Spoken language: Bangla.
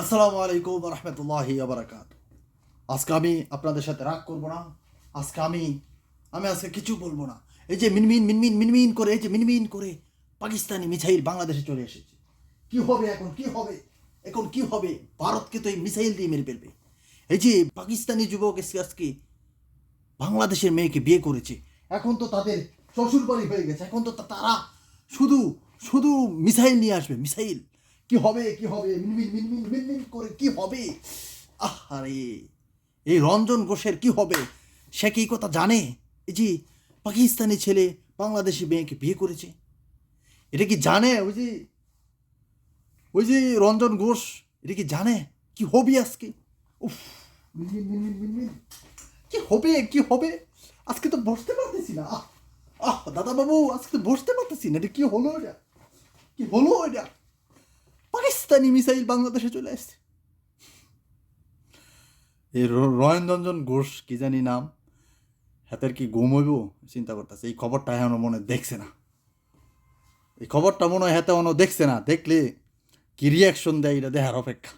আসসালামু আলাইকুম রহমতুল্লাহি আবরাকাত। আজকে আমি আপনাদের সাথে রাগ করব না। আজকে আমি আমি আজকে কিছু বলবো না। এই যে মিনমিন মিনমিন মিনমিন করে, এই যে মিনমিন করে পাকিস্তানি মিসাইল বাংলাদেশে চলে এসেছে। কি হবে এখন, কি হবে এখন, কি হবে? ভারতকে তো এই মিসাইল দিয়ে মেরে ফেলবে। এই যে পাকিস্তানি যুবক এসে আজকে বাংলাদেশের মেয়েকে বিয়ে করেছে, এখন তো তাদের শ্বশুর বাড়ি হয়ে গেছে। এখন তো তারা শুধু শুধু মিসাইল নিয়ে আসবে, মিসাইল। কি হবে, কি হবে, মিনমিন মিনমিন মিনমিন করে কি হবে? আরে এই রঞ্জন ঘোষের কি হবে? সে কি এই কথা জানে? এই যে পাকিস্তানি ছেলে বাংলাদেশি মেয়েকে বিয়ে করেছে, এটা কি জানে? ওই যে রঞ্জন ঘোষ, এটা কি জানে কি হবে আজকে? উফ, মিনমিন মিনমিন মিনমিন, কি হবে, কি হবে? আজকে তো বসতে পারতেছি না। দাদা বাবু, আজকে তো বসতে পারতেছি না। এটা কি হলো? এটা কি হলো? এটা পাকিস্তানি মিসাইল বাংলাদেশে চলে আসছে। এই রঞ্জন ঘোষ কি জানি নাম, হাতের কি গুম হইব চিন্তা করতেছে। এই খবরটা এখনো মনে দেখছে না। এই খবরটা মনে হয় হাতে এখনো দেখছে না। দেখলে কি রিয়াকশন দেয় এটা দেখার অপেক্ষা।